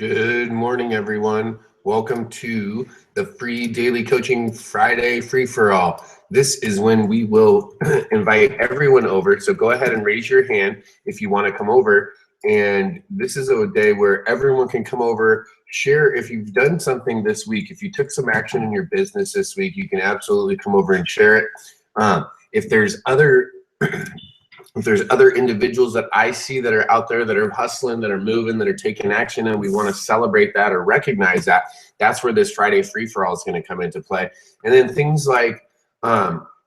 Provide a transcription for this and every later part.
Good morning, everyone. Welcome to the free daily coaching Friday free-for-all. This is when we will invite everyone over. So go ahead and raise your hand if you want to come over. And this is a day where everyone can come over, share if you've done something this week. If you took some action in your business this week, you can absolutely come over and share it. If there's other individuals that I see that are out there that are hustling, that are moving, that are taking action, and we want to celebrate that or recognize that, that's where this Friday free-for-all is going to come into play. And then things like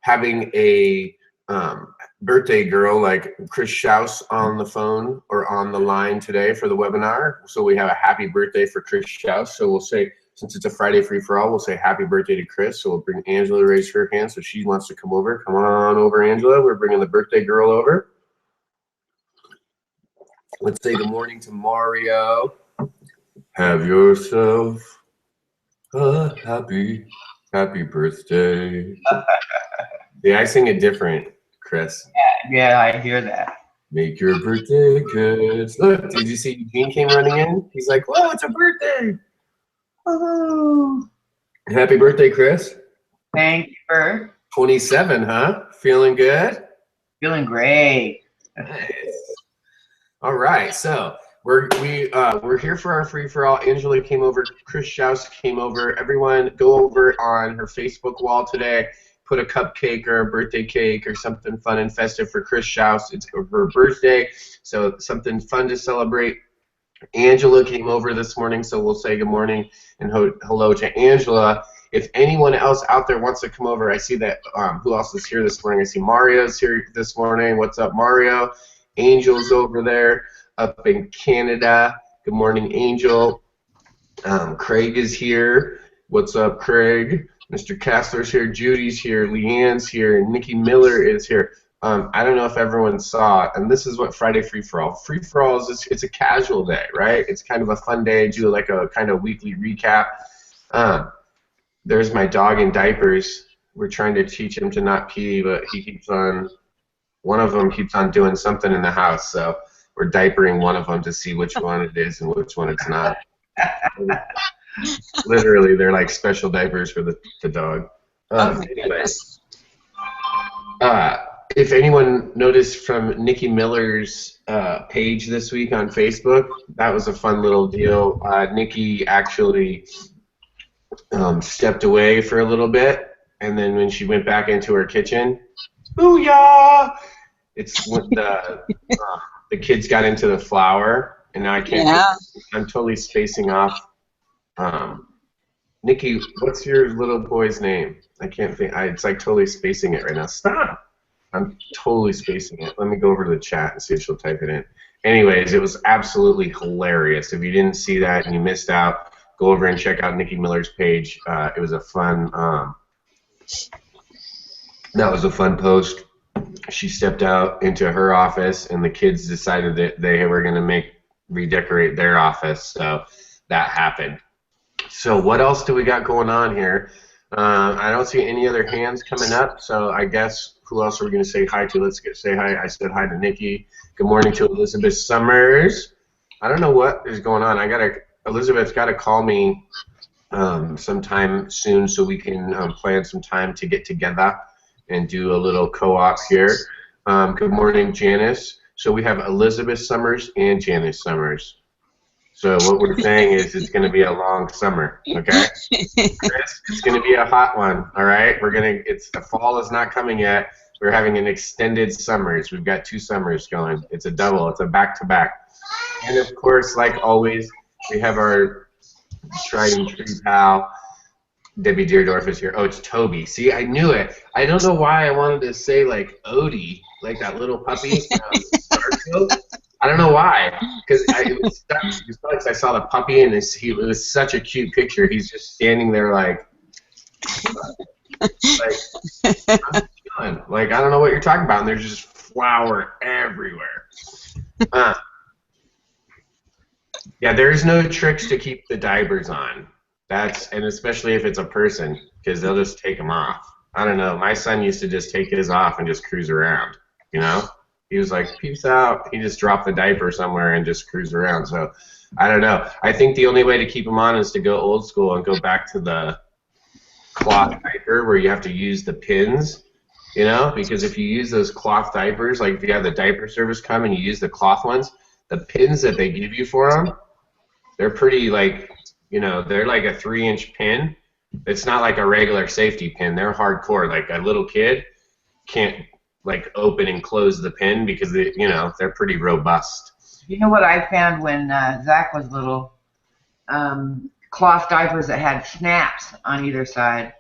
having a birthday girl like Chris Schaus on the phone or on the line today for the webinar. So we have a happy birthday for Chris Schaus. So we'll say, since it's a Friday free-for-all, we'll say happy birthday to Chris. So we'll bring Angela to raise her hand so she wants to come over. Come on over, Angela. We're bringing the birthday girl over. Let's say good morning to Mario. Have yourself a happy birthday. Yeah, I sing it different, Chris. Yeah, I hear that. Make your birthday good. Look, did you see Eugene came running in? He's like, whoa, it's a birthday. Oh. Happy birthday, Chris. Thank you, Bert. 27, huh? Feeling good? Feeling great. Nice. All right, so we're here for our free-for-all. Angela came over, Chris Schaus came over. Everyone go over on her Facebook wall today. Put a cupcake or a birthday cake or something fun and festive for Chris Schaus. It's her birthday, so something fun to celebrate. Angela came over this morning, so we'll say good morning and hello to Angela. If anyone else out there wants to come over, I see that, who else is here this morning? I see Mario's here this morning. What's up, Mario? Angel's over there up in Canada. Good morning, Angel. Craig is here. What's up, Craig? Mr. Kastler's here. Judy's here. Leanne's here. And Nikki Miller is here. I don't know if everyone saw it, and this is what Friday Free-for-all. Free-for-all is it's a casual day, right? It's kind of a fun day. Do like a kind of weekly recap. There's my dog in diapers. We're trying to teach him to not pee, but he keeps on, one of them keeps on doing something in the house, so we're diapering one of them to see which one it is and which one it's not. Literally, they're like special diapers for the dog. Anyways. If anyone noticed from Nikki Miller's page this week on Facebook, that was a fun little deal. Nikki actually stepped away for a little bit, and then when she went back into her kitchen, booyah! It's when the kids got into the flour, and now I can't. Yeah. I'm totally spacing off. Nikki, what's your little boy's name? I can't think. It's like totally spacing it right now. Stop! I'm totally spacing it. Let me go over to the chat and see if she'll type it in. Anyways, it was absolutely hilarious. If you didn't see that and you missed out, go over and check out Nikki Miller's page. It was a fun. That was a fun post. She stepped out into her office, and the kids decided that they were going to redecorate their office. So that happened. So what else do we got going on here? I don't see any other hands coming up, so I guess who else are we going to say hi to? Let's say hi. I said hi to Nikki. Good morning to Elizabeth Summers. I don't know what is going on. Elizabeth's got to call me sometime soon so we can plan some time to get together and do a little co-op here. Good morning, Janice. So we have Elizabeth Summers and Janice Summers. So what we're saying is it's going to be a long summer, okay? Chris, it's going to be a hot one, all right? The fall is not coming yet. We're having an extended summers. We've got 2 summers going. It's a double. It's a back-to-back. And of course, like always, we have our tried and true pal, Debbie Deerdorf is here. Oh, it's Toby. See, I knew it. I don't know why I wanted to say like Odie, like that little puppy from Starfield. I don't know why, because it was I saw the puppy and it was such a cute picture. He's just standing there like I'm chilling. Like I don't know what you're talking about, and there's just flour everywhere. Yeah, there's no tricks to keep the diapers on. And especially if it's a person, because they'll just take them off. I don't know. My son used to just take his off and just cruise around. You know, He was like, peace out. He just dropped the diaper somewhere and just cruised around. So I don't know. I think the only way to keep him on is to go old school and go back to the cloth diaper where you have to use the pins, you know, because if you use those cloth diapers, like if you have the diaper service come and you use the cloth ones, the pins that they give you for them, they're pretty like, you know, they're like a 3-inch pin. It's not like a regular safety pin. They're hardcore. Like a little kid can't like open and close the pin because they, you know, they're pretty robust. You know what I found when Zach was little? Cloth diapers that had snaps on either side.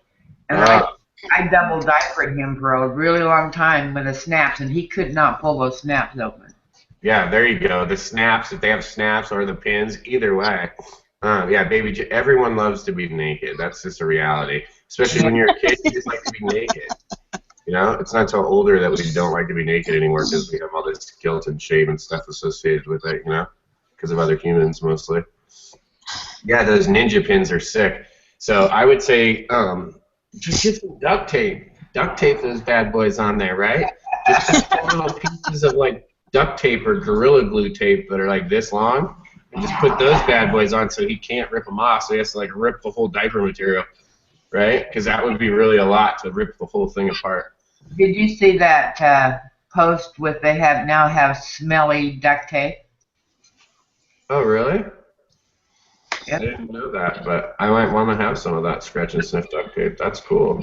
And I double diapered him for a really long time with the snaps, and he could not pull those snaps open. Yeah, there you go. The snaps, if they have snaps or the pins, either way. Yeah, baby, everyone loves to be naked. That's just a reality. Especially when you're a kid, you just like to be naked. You know, it's not until older that we don't like to be naked anymore because we have all this guilt and shame and stuff associated with it, you know, because of other humans mostly. Yeah, those ninja pins are sick. So I would say just get some duct tape. Duct tape those bad boys on there, right? Just put little pieces of like duct tape or Gorilla Glue tape that are like this long, and just put those bad boys on so he can't rip them off. So he has to like rip the whole diaper material, right? Because that would be really a lot to rip the whole thing apart. Did you see that post with they now have smelly duct tape? Oh, really? Yep. I didn't know that, but I might want to have some of that scratch and sniff duct tape. That's cool.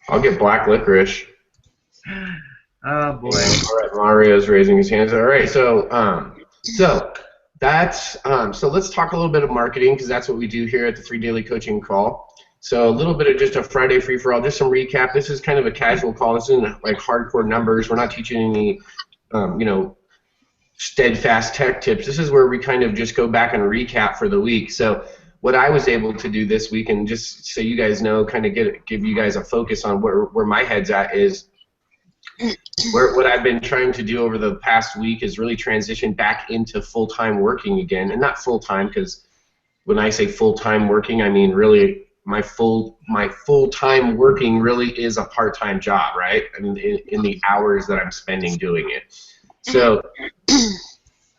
I'll get black licorice. Oh boy. All right, Mario's raising his hands. All right, so that's so let's talk a little bit of marketing because that's what we do here at the Free Daily Coaching Call. So a little bit of just a Friday free for all, just some recap. This is kind of a casual call. This isn't like hardcore numbers. We're not teaching any, you know, steadfast tech tips. This is where we kind of just go back and recap for the week. So what I was able to do this week, and just so you guys know, kind of give you guys a focus on where my head's at is what I've been trying to do over the past week is really transition back into full-time working again, and not full-time because when I say full-time working, I mean really my full-time working really is a part-time job, right? I mean in the hours that I'm spending doing it. So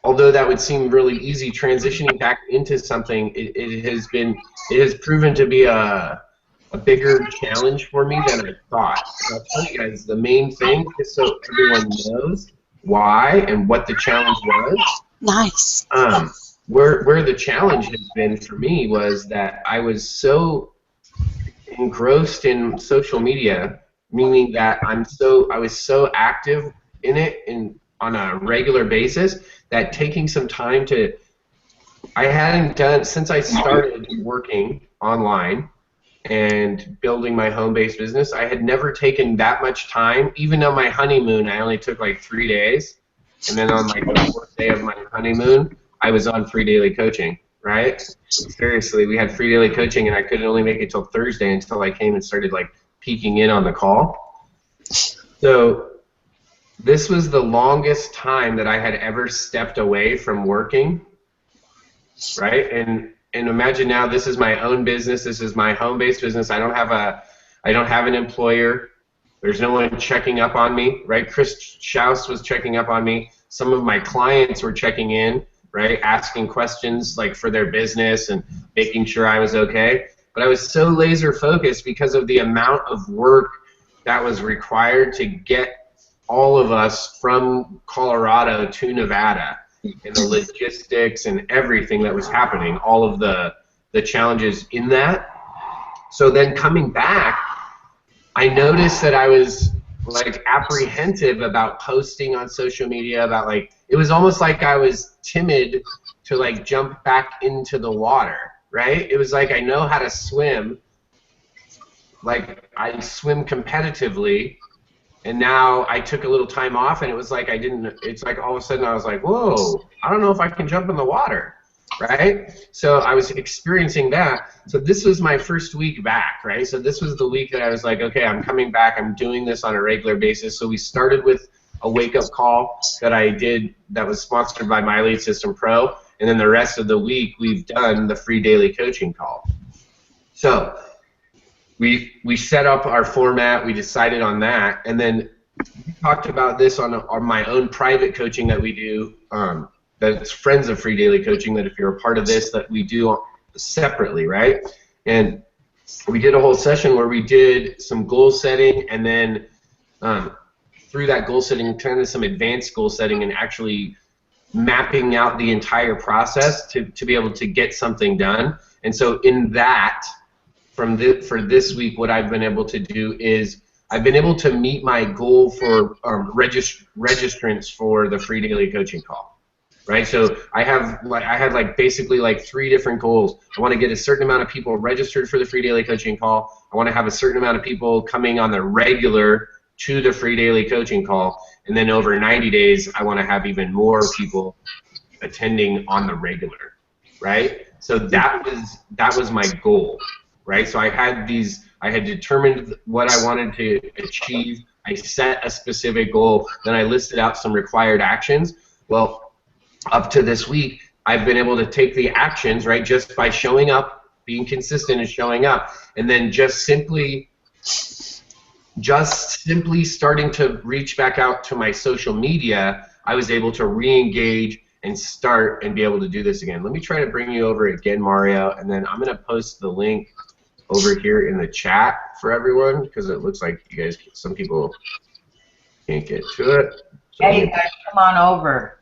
although that would seem really easy, transitioning back into something, it has proven to be a bigger challenge for me than I thought. And I'll tell you guys the main thing, just so everyone knows why and what the challenge was. Nice. Where the challenge has been for me was that I was so engrossed in social media, meaning that I was so active in it on a regular basis that taking some time I hadn't done since I started working online and building my home-based business. I had never taken that much time. Even on my honeymoon, I only took like 3 days, and then on like the 4th day of my honeymoon, I was on Free Daily Coaching. Right? Seriously, we had Free Daily Coaching, and I couldn't only make it till Thursday until I came and started like peeking in on the call. So this was the longest time that I had ever stepped away from working, right? And imagine now this is my own business. This is my home-based business. I don't have an employer. There's no one checking up on me, right? Chris Schaus was checking up on me. Some of my clients were checking in, right? Asking questions like for their business and making sure I was okay. But I was so laser focused because of the amount of work that was required to get all of us from Colorado to Nevada, and the logistics and everything that was happening, all of the challenges in that. So then coming back, I noticed that I was like apprehensive about posting on social media, about like, it was almost like I was timid to like jump back into the water, right? It was like I know how to swim, like I swim competitively, and now I took a little time off, and it was like it's like all of a sudden I was like, whoa, I don't know if I can jump in the water, right? So I was experiencing that. So this was my first week back, right? So this was the week that I was like, okay, I'm coming back, I'm doing this on a regular basis. So we started with a wake-up call that I did that was sponsored by My Lead System Pro, and then the rest of the week we've done the Free Daily Coaching Call. So we set up our format, we decided on that, and then we talked about this on my own private coaching that we do. That's Friends of Free Daily Coaching. That if you're a part of this, that we do separately, right? And we did a whole session where we did some goal setting, and then through that goal setting, kind of some advanced goal setting, and actually mapping out the entire process to be able to get something done. And so in that, for this week, what I've been able to do is I've been able to meet my goal for registrants for the free daily coaching call. Right, so I had like basically like 3 different goals. I want to get a certain amount of people registered for the free daily coaching call. I want to have a certain amount of people coming on the regular to the free daily coaching call, and then over 90 days, I want to have even more people attending on the regular. Right, so that was my goal. Right, so I had determined what I wanted to achieve. I set a specific goal. Then I listed out some required actions. Well, up to this week, I've been able to take the actions, right, just by showing up, being consistent and showing up, and then just simply starting to reach back out to my social media, I was able to re-engage and start and be able to do this again. Let me try to bring you over again, Mario, and then I'm going to post the link over here in the chat for everyone, because it looks like you guys, some people can't get to it. So hey, guys, come on over.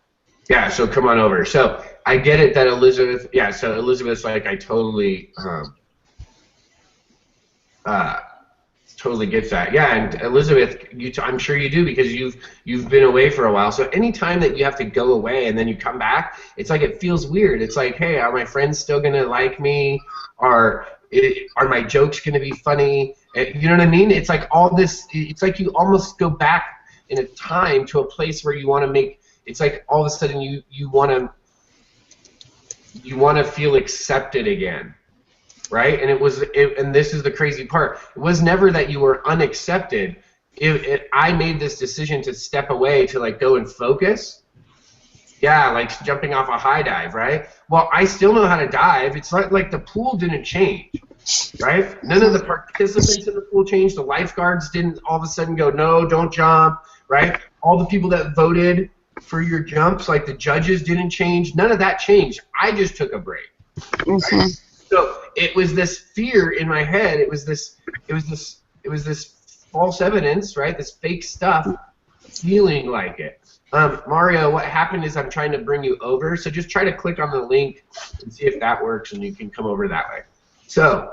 Yeah, so come on over. So I get it that Elizabeth, yeah, so Elizabeth's like, I totally, totally gets that. Yeah, and Elizabeth, I'm sure you do, because you've been away for a while. So anytime that you have to go away and then you come back, it's like it feels weird. It's like, hey, are my friends still gonna like me? Are my jokes gonna be funny? You know what I mean? It's like all this. It's like you almost go back in a time to a place where you want to make. It's like all of a sudden you want to feel accepted again, right? And and this is the crazy part. It was never that you were unaccepted. I made this decision to step away to like go and focus. Yeah, like jumping off a high dive, right? Well, I still know how to dive. It's not like the pool didn't change, right? None of the participants in the pool changed. The lifeguards didn't all of a sudden go, no, don't jump, right? All the people that voted for your jumps, like the judges didn't change. None of that changed. I just took a break. Right? So it was this fear in my head. It was this false evidence, right? This fake stuff, feeling like it. Mario, what happened is I'm trying to bring you over. So just try to click on the link and see if that works, and you can come over that way. So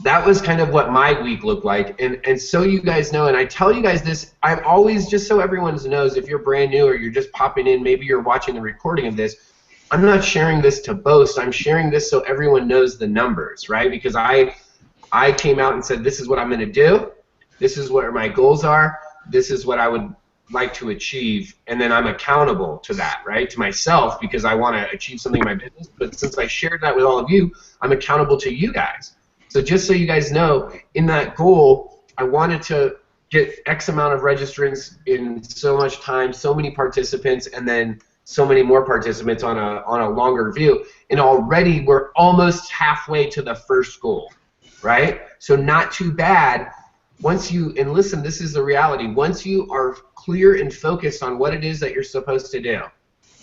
that was kind of what my week looked like, and so you guys know, and I tell you guys this, I'm always, just so everyone knows, if you're brand new or you're just popping in, maybe you're watching the recording of this, I'm not sharing this to boast, I'm sharing this so everyone knows the numbers, right? Because I came out and said, this is what I'm going to do, this is what my goals are, this is what I would like to achieve, and then I'm accountable to that, right? To myself, because I want to achieve something in my business, but since I shared that with all of you, I'm accountable to you guys. So just so you guys know, in that goal, I wanted to get X amount of registrants in so much time, so many participants, and then so many more participants on a longer view. And already we're almost halfway to the first goal, right? So not too bad. Once you, and listen, this is the reality, once you are clear and focused on what it is that you're supposed to do,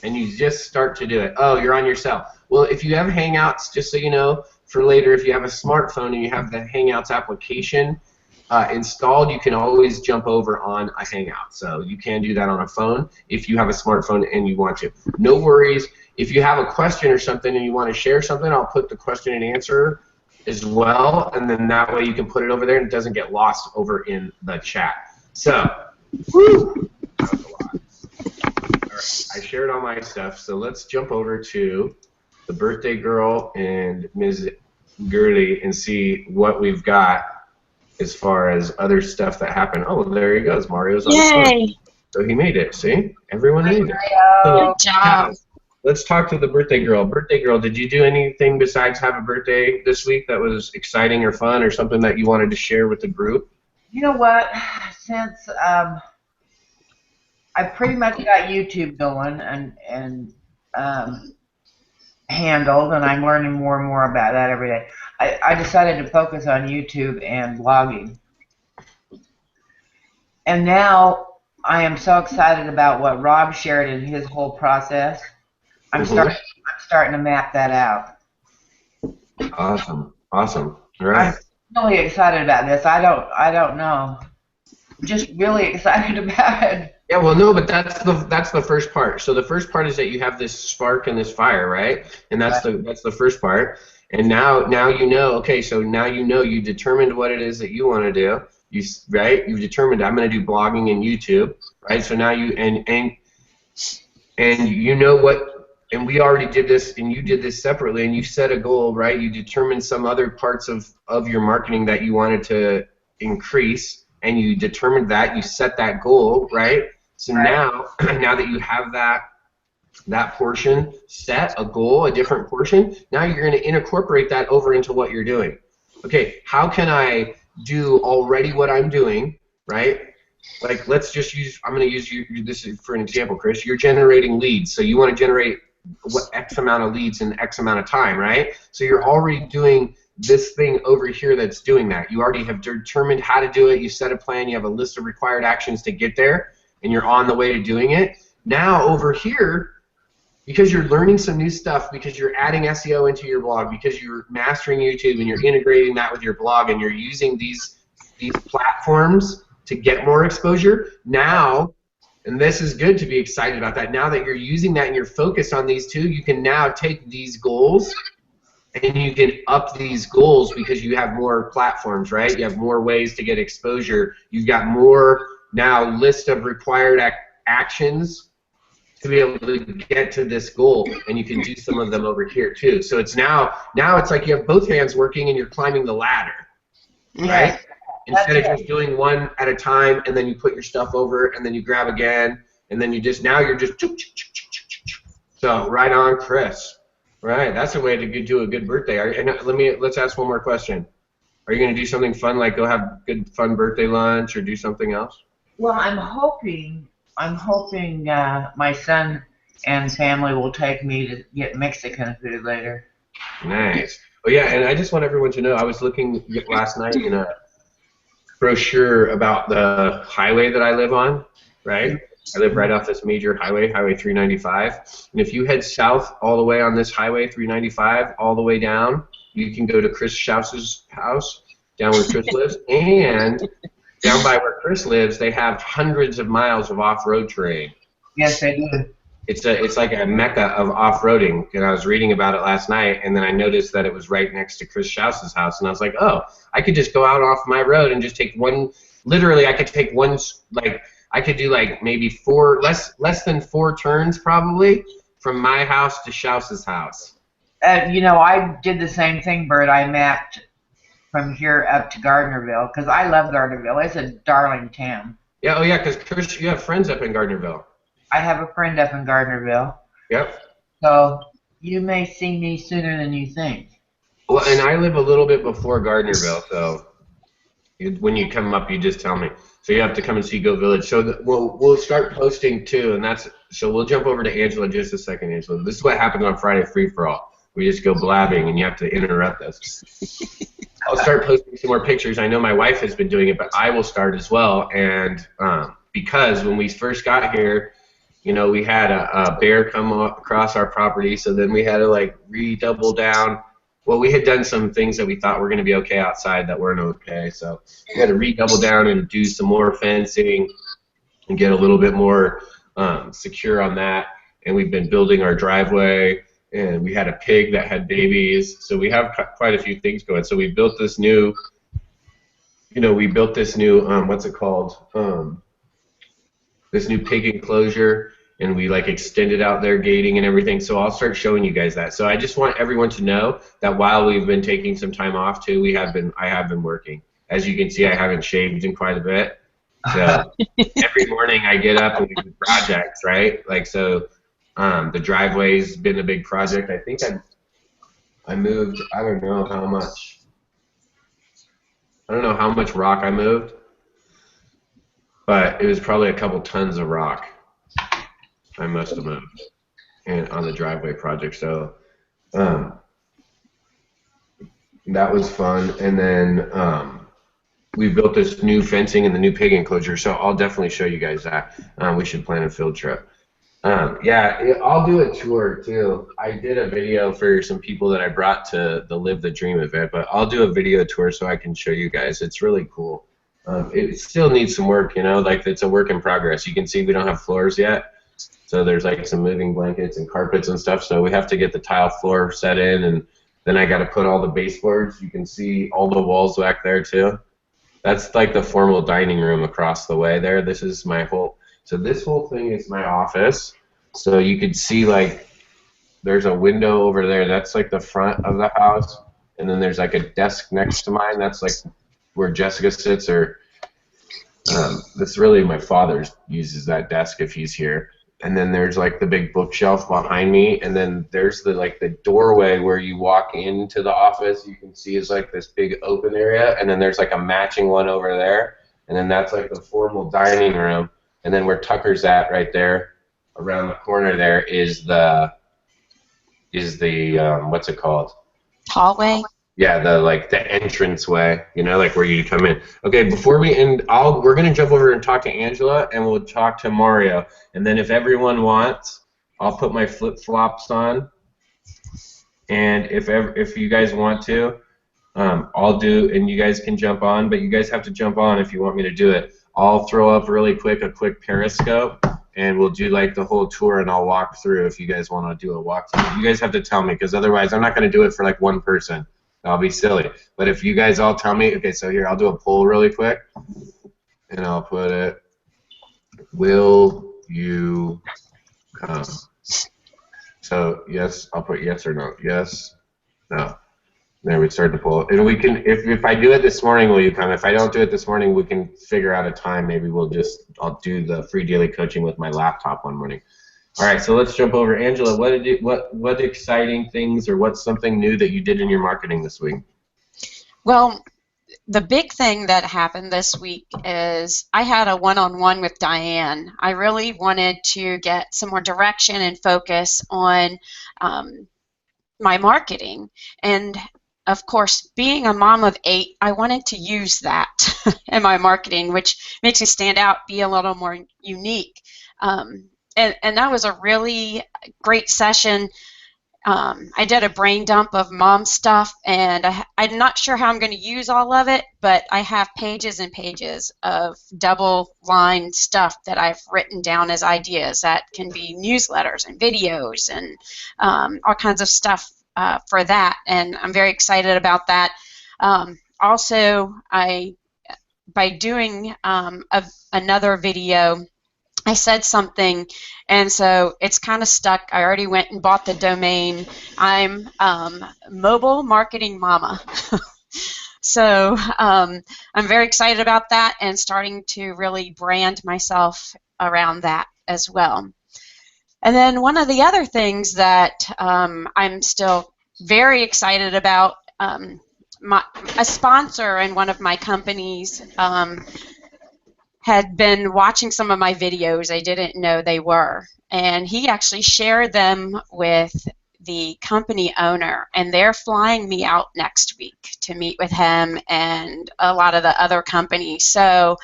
and you just start to do it, oh, you're on your cell. Well, if you have Hangouts, just so you know, for later, if you have a smartphone and you have the Hangouts application installed, you can always jump over on a Hangout. So you can do that on a phone if you have a smartphone and you want to. No worries. If you have a question or something and you want to share something, I'll put the question and answer as well, and then that way you can put it over there and it doesn't get lost over in the chat. So, woo, that was a lot. All right, I shared all my stuff, so let's jump over to the birthday girl and Ms. Gurley and see what we've got as far as other stuff that happened. Oh, there he goes. Mario's on the phone. So he made it. See? Everyone made it. Good job. Let's talk to the birthday girl. Birthday girl, did you do anything besides have a birthday this week that was exciting or fun or something that you wanted to share with the group? You know what? Since I pretty much got YouTube going and handled, and I'm learning more and more about that every day, I decided to focus on YouTube and blogging. And now I am so excited about what Rob shared in his whole process. I'm Mm-hmm. starting to map that out. Awesome. Awesome. All I'm right. really excited about this. I don't know. Just really excited about it. Yeah, well, no, but that's the first part. So the first part is that you have this spark and this fire, right? And that's the first part. And now you know. Okay, so now you know you determined what it is that you want to do. Right? You've determined I'm going to do blogging and YouTube, right? So now you and you know what. And we already did this, and you did this separately, and you set a goal, right? You determined some other parts of your marketing that you wanted to increase, and you determined that you set that goal, right? So Right. now, now that you have that portion set, a goal, a different portion, now you're going to incorporate that over into what you're doing. Okay, how can I do already what I'm doing, right? Like, let's just use, I'm going to use this for an example, Chris. You're generating leads, so you want to generate what X amount of leads in X amount of time, right? So you're already doing this thing over here that's doing that. You already have determined how to do it. You set a plan. You have a list of required actions to get there, and you're on the way to doing it. Now over here, because you're learning some new stuff, because you're adding SEO into your blog, because you're mastering YouTube and you're integrating that with your blog, and you're using these platforms to get more exposure. Now, and this is good to be excited about that. Now that you're using that and you're focused on these two, you can now take these goals and you can up these goals because you have more platforms, right? You have more ways to get exposure. You've got more now list of required actions to be able to get to this goal, and you can do some of them over here too. So it's now it's like you have both hands working and you're climbing the ladder, right? Yes. Instead of That's just doing one at a time, and then you put your stuff over, and then you grab again, and then you're just so right on, Chris. Right, that's a way to do a good birthday. Let's ask one more question. Are you going to do something fun, like go have good fun birthday lunch, or do something else? Well, I'm hoping my son and family will take me to get Mexican food later. Nice. Oh yeah, and I just want everyone to know I was looking last night in a brochure about the highway that I live on, right? I live right off this major highway, Highway 395. And if you head south all the way on this Highway 395, all the way down, you can go to Chris Schaus's house, down where Chris lives. And down by where Chris lives, they have hundreds of miles of off-road terrain. Yes, I do. It's like a mecca of off-roading, and I was reading about it last night, and then I noticed that it was right next to Chris Schaus's house, and I was like, oh, I could just go out off my road and just take one. Literally, I could take one, like I could do like maybe less than 4 turns probably from my house to Schaus's house. I did the same thing, Bert. I mapped from here up to Gardnerville because I love Gardnerville. It's a darling town. Yeah, oh yeah, because Chris, you have friends up in Gardnerville. I have a friend up in Gardnerville, Yep. so you may see me sooner than you think. Well, and I live a little bit before Gardnerville, so when you come up, you just tell me. So you have to come and see Goat Village. So we'll start posting too, and so we'll jump over to Angela in just a second, Angela. This is what happens on Friday Free for All. We just go blabbing, and you have to interrupt us. I'll start posting some more pictures. I know my wife has been doing it, but I will start as well. And because when we first got here, we had a bear come across our property, so then we had to like redouble down. Well, we had done some things that we thought were going to be okay outside that weren't okay, so we had to redouble down and do some more fencing and get a little bit more secure on that. And we've been building our driveway, and we had a pig that had babies, so we have quite a few things going. So we built this new, what's it called? This new pig enclosure, and we like extended out their gating and everything. So I'll start showing you guys that. So I just want everyone to know that while we've been taking some time off too, I have been working. As you can see, I haven't shaved in quite a bit. So every morning I get up and we do projects, right? Like so, the driveway's been a big project. I think I moved. I don't know how much. I don't know how much rock I moved, but it was probably a couple tons of rock I must have moved on the driveway project. So that was fun. And then we built this new fencing and the new pig enclosure, so I'll definitely show you guys that. We should plan a field trip. Yeah, I'll do a tour too. I did a video for some people that I brought to the Live the Dream event, but I'll do a video tour so I can show you guys. It's really cool. It still needs some work, you know, like it's a work in progress. You can see we don't have floors yet, so there's like some moving blankets and carpets and stuff, so we have to get the tile floor set in, and then I got to put all the baseboards. You can see all the walls back there too. That's like the formal dining room across the way there. This is my whole, so this whole thing is my office. So you could see like there's a window over there. That's like the front of the house. And then there's like a desk next to mine. That's like where Jessica sits, or that's really my father's uses that desk if he's here. And then there's like the big bookshelf behind me, and then there's the like the doorway where you walk into the office. You can see is like this big open area, and then there's like a matching one over there, and then that's like the formal dining room. And then where Tucker's at right there, around the corner there is the what's it called? Hallway. Yeah, the entranceway, you know, like where you come in. Okay, before we end, we're gonna jump over and talk to Angela, and we'll talk to Mario, and then if everyone wants, I'll put my flip flops on, and if you guys want to, I'll do, and you guys can jump on, but you guys have to jump on if you want me to do it. I'll throw up really quick a quick Periscope, and we'll do like the whole tour, and I'll walk through if you guys want to do a walkthrough. You guys have to tell me, because otherwise I'm not gonna do it for like one person. I'll be silly. But if you guys all tell me, okay, so here, I'll do a poll really quick, and I'll put it, will you come? So, yes, I'll put yes or no. Yes, no. There, we start the poll. And we can, if I do it this morning, will you come? If I don't do it this morning, we can figure out a time. Maybe I'll do the free daily coaching with my laptop one morning. All right, so let's jump over. Angela, what exciting things, or what's something new that you did in your marketing this week? Well, the big thing that happened this week is I had a one-on-one with Diane. I really wanted to get some more direction and focus on my marketing. And of course, being a mom of 8, I wanted to use that in my marketing, which makes me stand out, be a little more unique. And that was a really great session. I did a brain dump of mom stuff, and I'm not sure how I'm going to use all of it, but I have pages and pages of double-line stuff that I've written down as ideas that can be newsletters and videos and all kinds of stuff for that, and I'm very excited about that. Also, by doing another video, I said something, and so it's kind of stuck. I already went and bought the domain. I'm Mobile Marketing Mama. So I'm very excited about that and starting to really brand myself around that as well. And then one of the other things that I'm still very excited about, a sponsor in one of my companies had been watching some of my videos. I didn't know they were. And he actually shared them with the company owner, and they're flying me out next week to meet with him and a lot of the other companies. So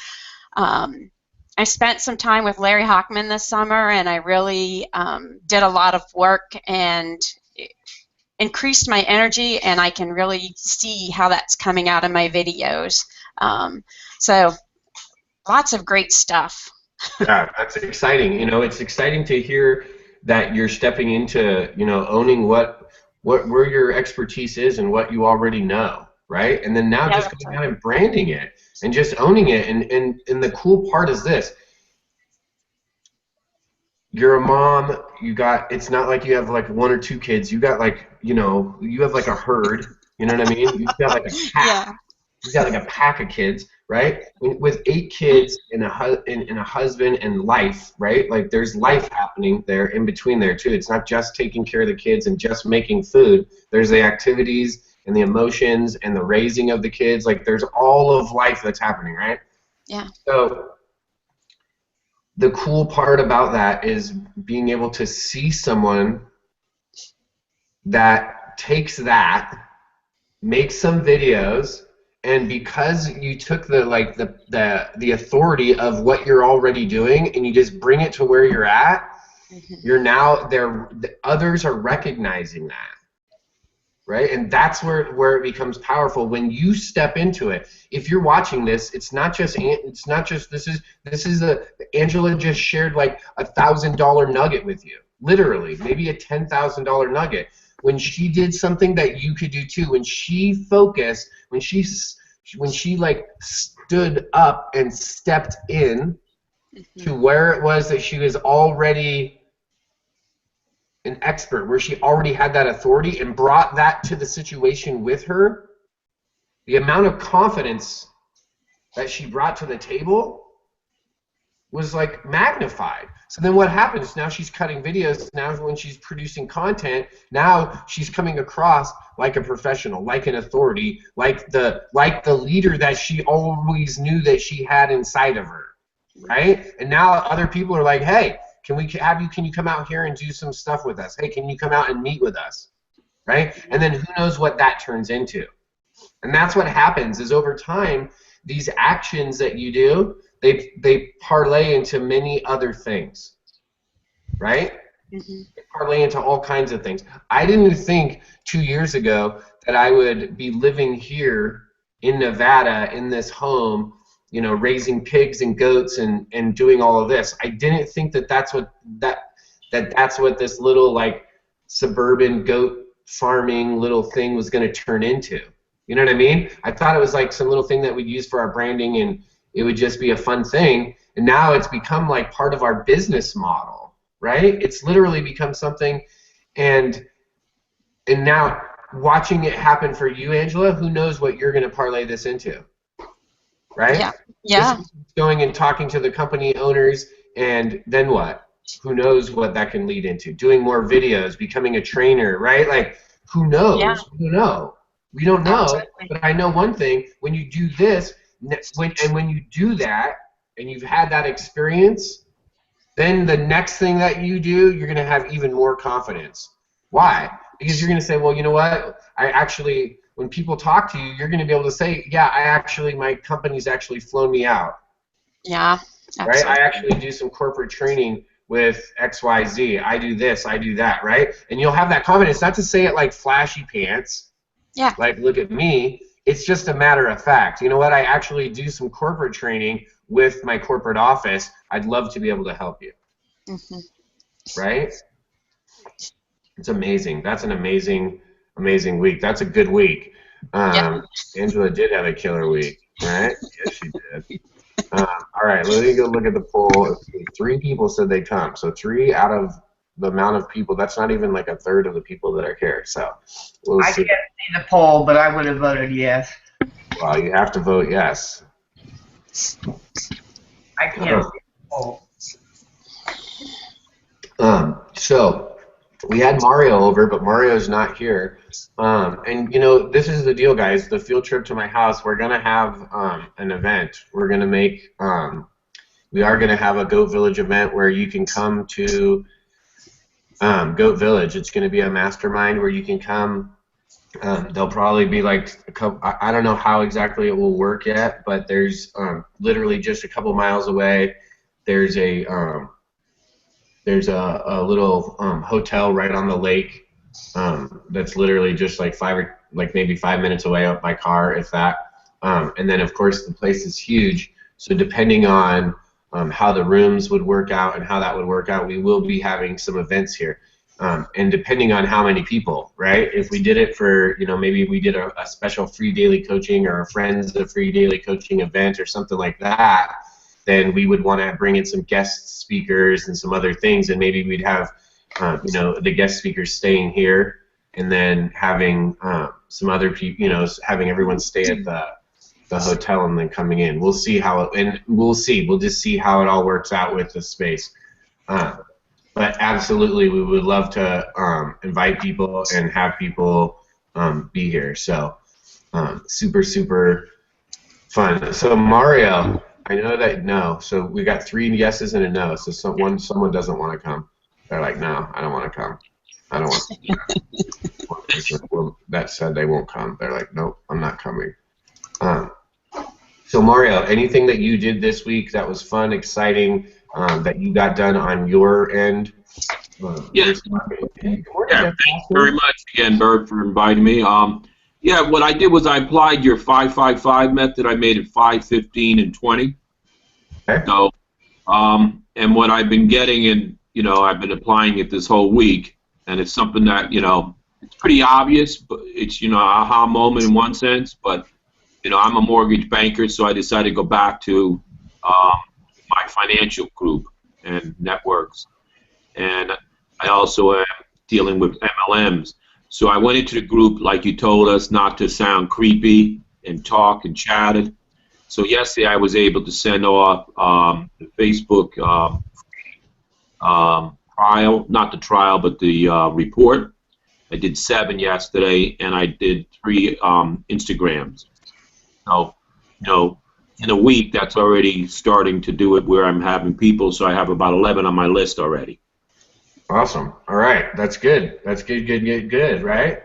I spent some time with Larry Hockman this summer, and I really did a lot of work and increased my energy, and I can really see how that's coming out in my videos. So lots of great stuff. Yeah, that's exciting. You know, it's exciting to hear that you're stepping into, you know, owning where your expertise is and what you already know, right? And then now just going out and branding it and just owning it. And the cool part is this. You're a mom, it's not like you have like 1 or 2 kids. You got like, you know, you have like a herd, you know what I mean? You've got like a pack. Yeah. You got like a pack of kids, right? With 8 kids and a husband and life, right? Like there's life happening there in between there too. It's not just taking care of the kids and just making food. There's the activities and the emotions and the raising of the kids. Like there's all of life that's happening, right? Yeah. So the cool part about that is being able to see someone that takes that, makes some videos, And because you took the authority of what you're already doing and you just bring it to where you're at, you're now there. Others are recognizing that, right? And that's where it becomes powerful when you step into it. If you're watching this, it's not just this is Angela just shared like $1,000 nugget with you, literally, maybe a $10,000 nugget. When she did something that you could do too, when she focused, when she like stood up and stepped in to where it was that she was already an expert, where she already had that authority and brought that to the situation with her, the amount of confidence that she brought to the table was like magnified. So then what happens? Now she's cutting videos. Now when she's producing content, now she's coming across like a professional, like an authority, like the leader that she always knew that she had inside of her, right? And now other people are like, hey, can you come out here and do some stuff with us? Hey, can you come out and meet with us, right? And then who knows what that turns into. And that's what happens is over time, these actions that you do, they parlay into many other things, right? They parlay into all kinds of things. I didn't think 2 years ago that I would be living here in Nevada in this home, you know, raising pigs and goats and doing all of this. I didn't think that's what this little like suburban goat farming little thing was going to turn into. You know what I mean? I thought it was like some little thing that we'd use for our branding and it would just be a fun thing. And now it's become like part of our business model, right? It's literally become something. And now watching it happen for you, Angela, who knows what you're going to parlay this into, right? Yeah. Yeah. Going and talking to the company owners, and then what? Who knows what that can lead into? Doing more videos, becoming a trainer, right? Like, who knows? Yeah. We don't know. We don't know. Absolutely. But I know one thing: when you do this, when you do that, and you've had that experience, then the next thing that you do, you're going to have even more confidence. Why? Because you're going to say, well, you know what? I actually, when people talk to you, you're going to be able to say, yeah, my company's actually flown me out. Yeah, absolutely. Right? I actually do some corporate training with XYZ. I do this, I do that, right? And you'll have that confidence, not to say it like flashy pants. Yeah. Like, look at me. It's just a matter of fact. You know what? I actually do some corporate training with my corporate office. I'd love to be able to help you. Right? It's amazing. That's an amazing, amazing week. That's a good week. Angela did have a killer week, right? Yes, she did. All right, let me go look at the poll. 3 people said they come. So 3 out of the amount of people, that's not even like a third of the people that are here. So we'll see. I can't see the poll, but I would have voted yes. Well, you have to vote yes. I can't see the poll. So we had Mario over, but Mario's not here. And you know, this is the deal, guys. The field trip to my house, we're gonna have an event. We're gonna make we are gonna have a Goat Village event where you can come to Goat Village. It's gonna be a mastermind where you can come. There'll probably be like a couple, I don't know how exactly it will work yet, but there's literally just a couple miles away. There's a little hotel right on the lake that's literally just like maybe 5 minutes away up by car, if that. And then of course the place is huge, so depending on how the rooms would work out and how that would work out, we will be having some events here. And depending on how many people, right? If we did it for, you know, maybe we did a special free daily coaching or a Friends of Free Daily Coaching event or something like that, then we would want to bring in some guest speakers and some other things, and maybe we'd have, you know, the guest speakers staying here, and then having some other people, you know, having everyone stay at the hotel and then coming in. We'll see how we'll just see how it all works out with the space. But absolutely, we would love to invite people and have people be here. So super, super fun. So Mario, I know that no. So we got 3 yeses and a no. So someone doesn't want to come. They're like, no, I don't want to come. I don't want to. That said they won't come. They're like, nope, I'm not coming. Um, so Mario, anything that you did this week that was fun, exciting, that you got done on your end? Yeah, Hey, good morning, yeah. Jeff Thanks Foster. very much again, Bert, for inviting me. Yeah, what I did was I applied your 5-5-5 method. I made it 5, 15, and 20. Okay. So, and what I've been getting, and I've been applying it this whole week, and it's something that it's pretty obvious, but it's aha moment in one sense. But I'm a mortgage banker, so I decided to go back to my financial group and networks, and I also am dealing with MLMs. So I went into the group like you told us not to sound creepy and talk and chatted. So yesterday I was able to send off the Facebook trial, not the trial, but the report. I did 7 yesterday, and I did 3 Instagrams. So, in a week, that's already starting to do it where I'm having people. So I have about 11 on my list already. Awesome. All right, that's good. That's good. Right?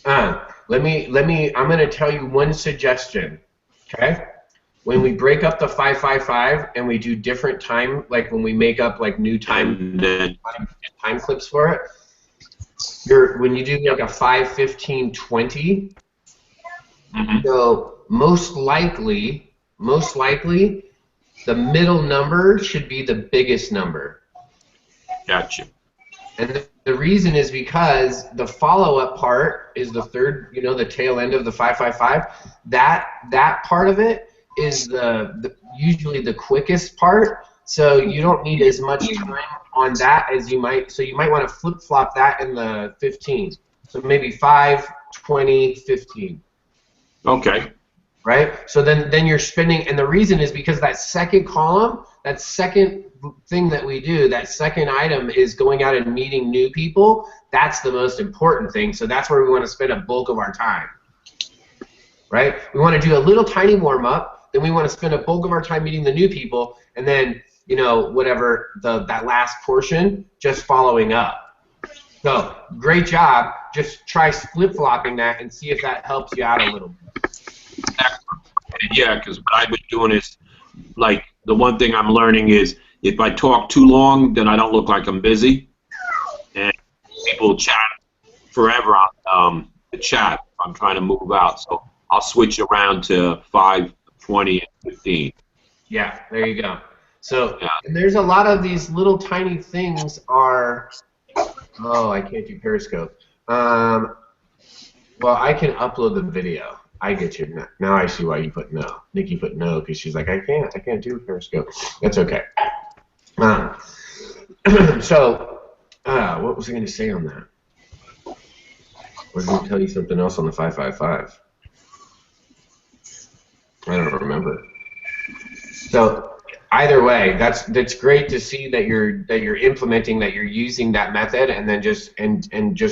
I'm going to tell you one suggestion. Okay. When we break up the 5-5-5 and we do different time, like when we make up like new time clips for it, when you do like a 5, 15, 20, so most likely, the middle number should be the biggest number. Gotcha. And the reason is because the follow-up part is the third, the tail end of the 5-5-5. That part of it is usually the quickest part. So you don't need as much time on that as you might. So you might want to flip-flop that in the 15. So maybe 5, 20, 15. Okay. Right? So then you're spending, and the reason is because that second column, that second thing that we do, that second item is going out and meeting new people. That's the most important thing. So that's where we want to spend a bulk of our time. Right? We want to do a little tiny warm-up, then we want to spend a bulk of our time meeting the new people, and then, whatever, that last portion, just following up. So, great job. Just try flip-flopping that and see if that helps you out a little bit. Yeah, because what I've been doing is, like, the one thing I'm learning is if I talk too long, then I don't look like I'm busy. And people chat forever on the chat. I'm trying to move out. So I'll switch around to 5, 20, and 15. Yeah, there you go. So, and there's a lot of these little tiny things are, oh, I can't do Periscope. Well, I can upload the video. I get you. Now I see why you put no. Nikki put no because she's like, I can't do Periscope. That's okay. So, what was I going to say on that? I was going to tell you something else on the 5-5-5. I don't remember. So, either way, that's great to see that you're implementing, that you're using that method, and then just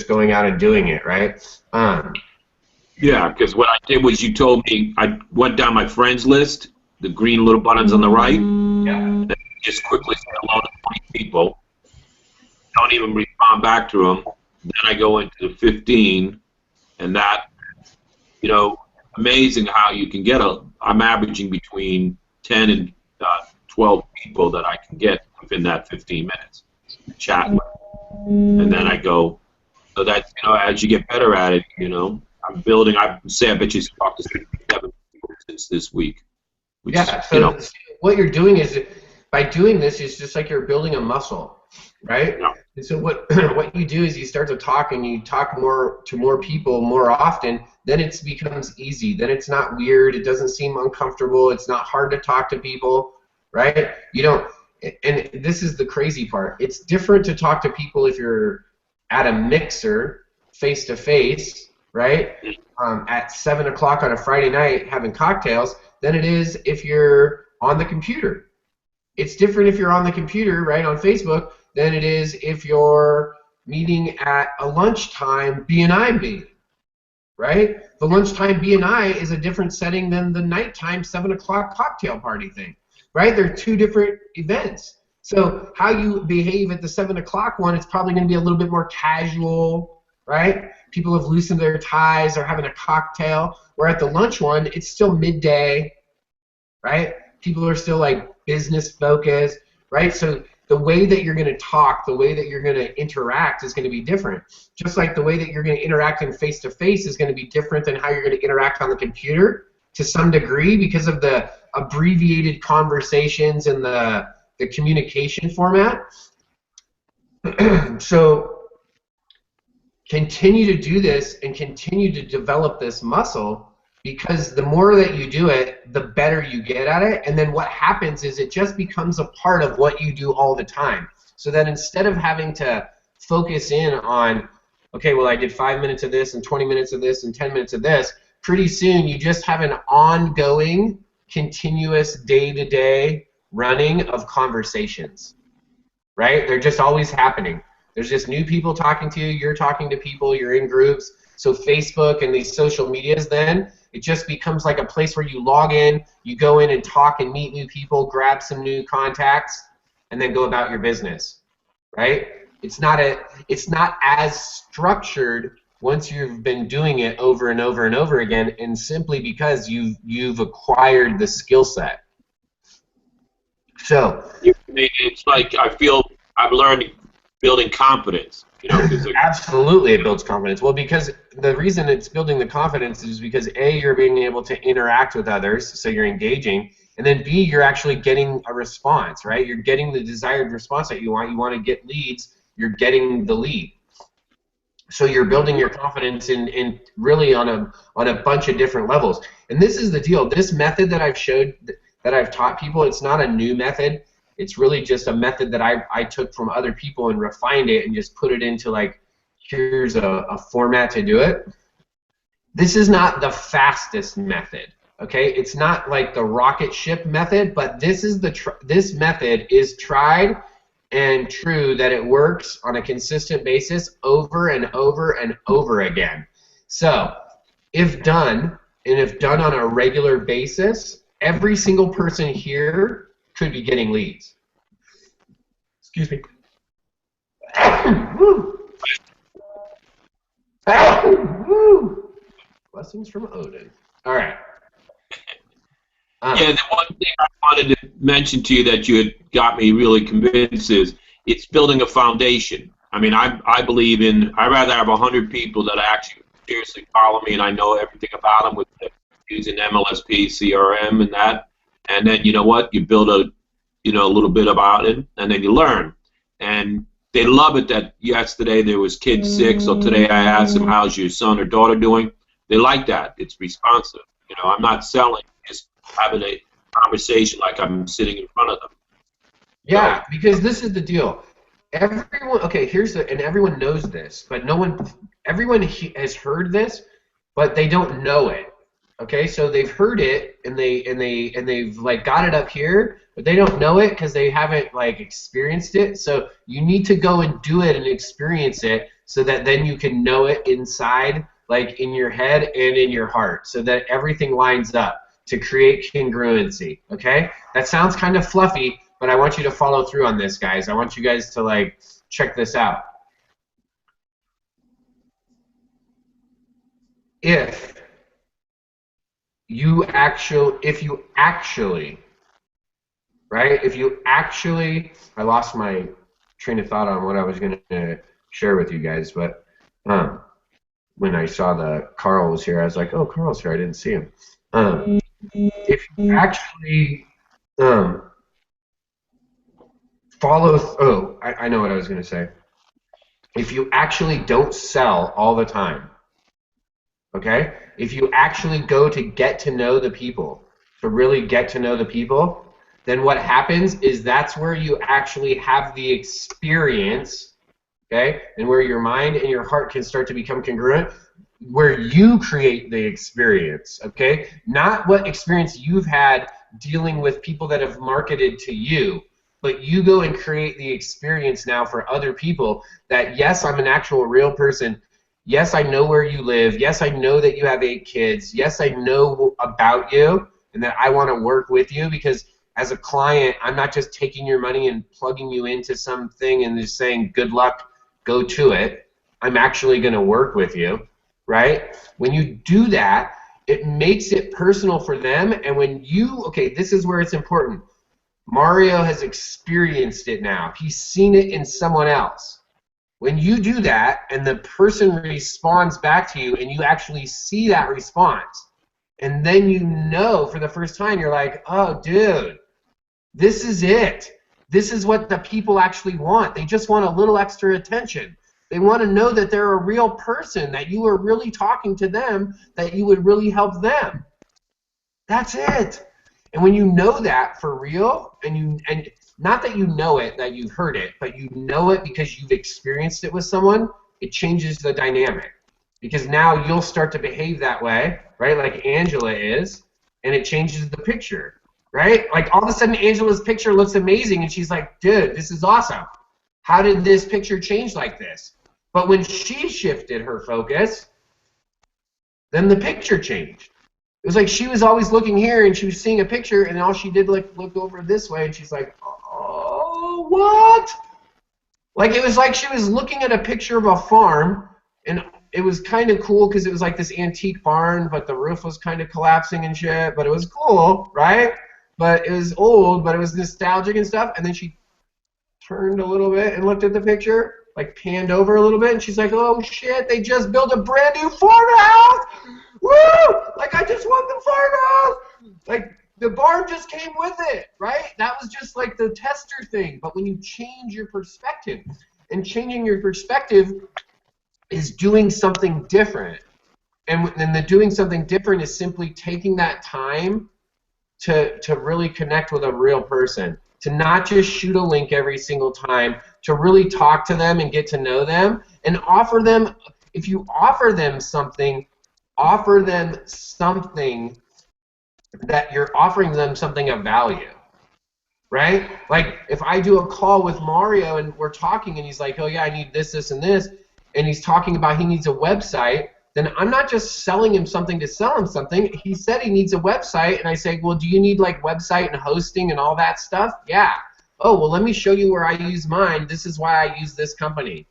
going out and doing it, right? Yeah, because what I did was you told me I went down my friends list, the green little buttons on the right. Yeah. And just quickly say hello to 20 people. Don't even respond back to them. Then I go into the 15, and that, amazing how you can get I'm averaging between 10 and 12 people that I can get within that 15 minutes chat with. And then I go, so that's, as you get better at it, I'm building. I bet you talked to 7 people since this week. Yeah. So what you're doing is, by doing this, it's just like you're building a muscle, right? Yeah. And so what you do is you start to talk, and you talk to more people more often. Then it becomes easy. Then it's not weird. It doesn't seem uncomfortable. It's not hard to talk to people, right? You don't. And this is the crazy part. It's different to talk to people if you're at a mixer, face to face, right? At 7 o'clock on a Friday night having cocktails, than it is if you're on the computer. It's different if you're on the computer, right, on Facebook, than it is if you're meeting at a lunchtime B&I meeting, right? The lunchtime B&I is a different setting than the nighttime 7 o'clock cocktail party thing, right? They're 2 different events. So how you behave at the 7 o'clock one, it's probably going to be a little bit more casual, right? People have loosened their ties, they're having a cocktail. Where at the lunch one, it's still midday, right? People are still like business focused, right? So the way that you're going to talk, the way that you're going to interact is going to be different. Just like the way that you're going to interact in face-to-face is going to be different than how you're going to interact on the computer to some degree because of the abbreviated conversations and the communication format. So continue to do this and continue to develop this muscle, because the more that you do it, the better you get at it. And then what happens is it just becomes a part of what you do all the time. So that instead of having to focus in on, okay, well, I did 5 minutes of this and 20 minutes of this and 10 minutes of this, pretty soon you just have an ongoing, continuous, day-to-day running of conversations, right? They're just always happening. There's just new people talking to you, you're talking to people, you're in groups. So Facebook and these social medias, then it just becomes like a place where you log in, you go in and talk and meet new people, grab some new contacts, and then go about your business, right? It's not as structured once you've been doing it over and over and over again, and simply because you've acquired the skill set. So it's like I feel I'm learning building confidence. You know, absolutely, it builds confidence. Well, because the reason it's building the confidence is because A, you're being able to interact with others, so you're engaging, and then B, you're actually getting a response, right? You're getting the desired response that you want. You want to get leads, you're getting the lead. So you're building your confidence in really on a bunch of different levels. And this is the deal. This method that I've showed, that I've taught people, it's not a new method. It's really just a method that I took from other people and refined it and just put it into, like, here's a format to do it. This is not the fastest method, okay? It's not like the rocket ship method, but this method is tried and true, that it works on a consistent basis over and over and over again. So if done, and if done on a regular basis, every single person here could be getting leads. Excuse me. Blessings from Odin. All right. Yeah, the one thing I wanted to mention to you that you had got me really convinced is it's building a foundation. I mean, I believe in, I'd rather have 100 people that actually seriously follow me and I know everything about them with using MLSP, CRM, and that. And then, you know what, you build a little bit about it, and then you learn. And they love it that yesterday there was kid sick, so today I asked them, how's your son or daughter doing? They like that. It's responsive. You know, I'm not selling, just having a conversation like I'm sitting in front of them. Yeah, because this is the deal. Everyone, okay, and everyone knows this, but everyone has heard this, but they don't know it. Okay, so they've heard it and they've like got it up here, but they don't know it because they haven't like experienced it. So you need to go and do it and experience it, so that then you can know it inside, like in your head and in your heart, so that everything lines up to create congruency. Okay, that sounds kind of fluffy, but I want you to follow through on this, guys. I want you guys to like check this out. If you actually, I lost my train of thought on what I was going to share with you guys, but when I saw that Carl was here, I was like, oh, Carl's here, I didn't see him. If you actually I know what I was going to say. If you actually don't sell all the time, okay? If you actually go to get to know the people, to really get to know the people, then what happens is that's where you actually have the experience, okay? And where your mind and your heart can start to become congruent, where you create the experience, okay? Not what experience you've had dealing with people that have marketed to you, but you go and create the experience now for other people that, yes, I'm an actual real person. Yes, I know where you live. Yes, I know that you have 8 kids. Yes, I know about you and that I want to work with you, because as a client, I'm not just taking your money and plugging you into something and just saying, good luck, go to it. I'm actually going to work with you, right? When you do that, it makes it personal for them. And when you, okay, this is where it's important. Mario has experienced it now. He's seen it in someone else. When you do that and the person responds back to you and you actually see that response, and then you know for the first time, you're like, oh, dude, this is it. This is what the people actually want. They just want a little extra attention. They want to know that they're a real person, that you are really talking to them, that you would really help them. That's it. And when you know that for real, and not that you know it, that you've heard it, but you know it because you've experienced it with someone, it changes the dynamic. Because now you'll start to behave that way, right, like Angela is, and it changes the picture, right? Like all of a sudden Angela's picture looks amazing, and she's like, dude, this is awesome. How did this picture change like this? But when she shifted her focus, then the picture changed. It was like she was always looking here, and she was seeing a picture, and all she did like look over this way, and she's like, oh, what? Like it was like she was looking at a picture of a farm, and it was kind of cool because it was like this antique barn, but the roof was kind of collapsing and shit, but it was cool, right? But it was old, but it was nostalgic and stuff, and then she turned a little bit and looked at the picture, like panned over a little bit, and she's like, oh shit, they just built a brand new farmhouse! Woo! Like I just want the farmhouse! Like the barn just came with it, right? That was just like the tester thing. But when you change your perspective, and changing your perspective is doing something different. And the doing something different is simply taking that time to really connect with a real person. To not just shoot a link every single time, to really talk to them and get to know them, and offer them, if you offer them something that you're offering them something of value, right? Like if I do a call with Mario and we're talking and he's like, oh yeah, I need this, this, and this, and he's talking about he needs a website, then I'm not just selling him something to sell him something. He said he needs a website, and I say, well, do you need like website and hosting and all that stuff? Yeah. Oh, well, let me show you where I use mine. This is why I use this company.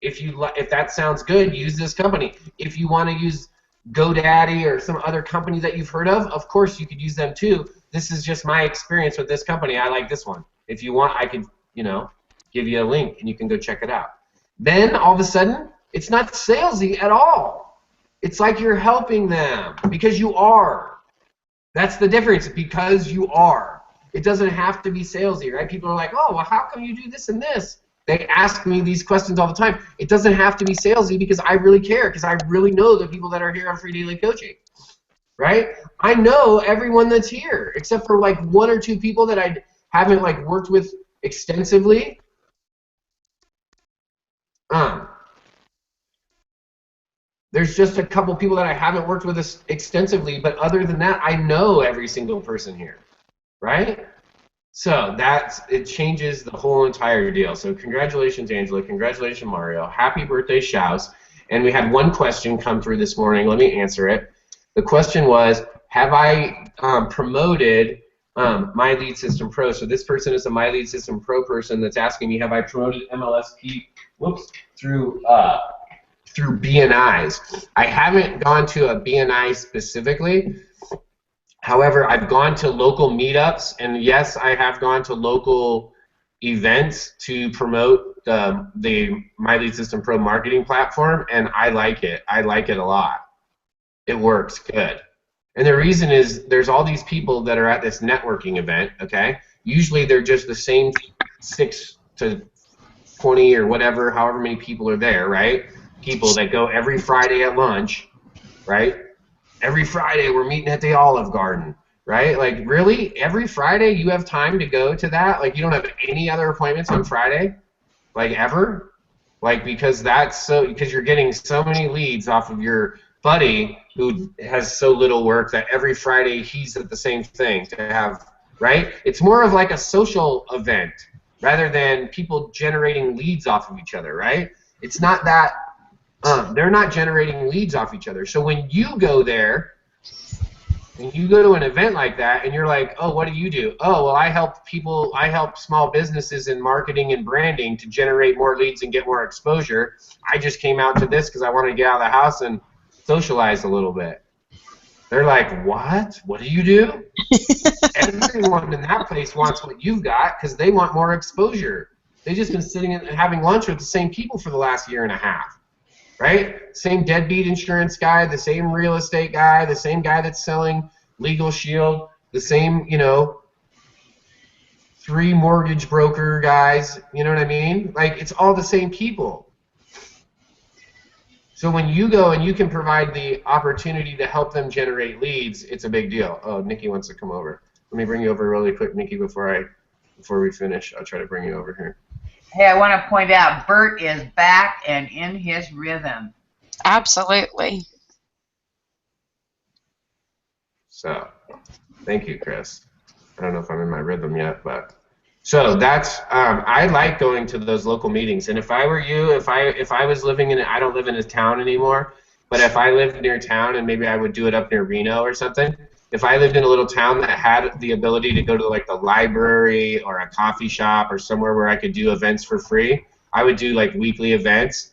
If that sounds good, use this company. If you want to use GoDaddy or some other company that you've heard of course you could use them too. This is just my experience with this company. I like this one. If you want, I could, give you a link and you can go check it out. Then all of a sudden, it's not salesy at all. It's like you're helping them because you are. That's the difference, because you are. It doesn't have to be salesy, right? People are like, oh, well, how come you do this and this? They ask me these questions all the time. It doesn't have to be salesy because I really care, because I really know the people that are here on Free Daily Coaching, right? I know everyone that's here except for like one or two people that I haven't like worked with extensively. There's just a couple people that I haven't worked with extensively, but other than that, I know every single person here, right? So it changes the whole entire deal. So congratulations, Angela. Congratulations, Mario. Happy birthday, Shouse. And we had one question come through this morning. Let me answer it. The question was, have I promoted My Lead System Pro? So this person is a My Lead System Pro person that's asking me, have I promoted MLSP through BNIs? I haven't gone to a BNI specifically. However, I've gone to local meetups, and yes, I have gone to local events to promote the My Lead System Pro marketing platform, and I like it. I like it a lot. It works good. And the reason is there's all these people that are at this networking event, okay? Usually they're just the same 6 to 20 or whatever, however many people are there, right? People that go every Friday at lunch, right? Every Friday we're meeting at the Olive Garden, right? Like, really? Every Friday you have time to go to that? Like, you don't have any other appointments on Friday? Like, ever? Like, because you're getting so many leads off of your buddy who has so little work that every Friday he's at the same thing to have, right? It's more of like a social event rather than people generating leads off of each other, right? It's not that they're not generating leads off each other. So when you go there, And you go to an event like that, and you're like, oh, what do you do? Oh, well, I help small businesses in marketing and branding to generate more leads and get more exposure. I just came out to this because I wanted to get out of the house and socialize a little bit. They're like, what? What do you do? Everyone in that place wants what you've got because they want more exposure. They've just been sitting and having lunch with the same people for the last year and a half. Right? Same deadbeat insurance guy, the same real estate guy, the same guy that's selling Legal Shield, the same, 3 mortgage broker guys, you know what I mean? Like, it's all the same people. So when you go and you can provide the opportunity to help them generate leads, it's a big deal. Oh, Nikki wants to come over. Let me bring you over really quick, Nikki, before we finish. I'll try to bring you over here. Hey, I want to point out, Bert is back and in his rhythm. Absolutely. So, thank you, Chris. I don't know if I'm in my rhythm yet, but so that's I like going to those local meetings. And if I were you, if I was living in, I don't live in a town anymore, but if I lived near town, and maybe I would do it up near Reno or something. If I lived in a little town that had the ability to go to like the library or a coffee shop or somewhere where I could do events for free, I would do like weekly events,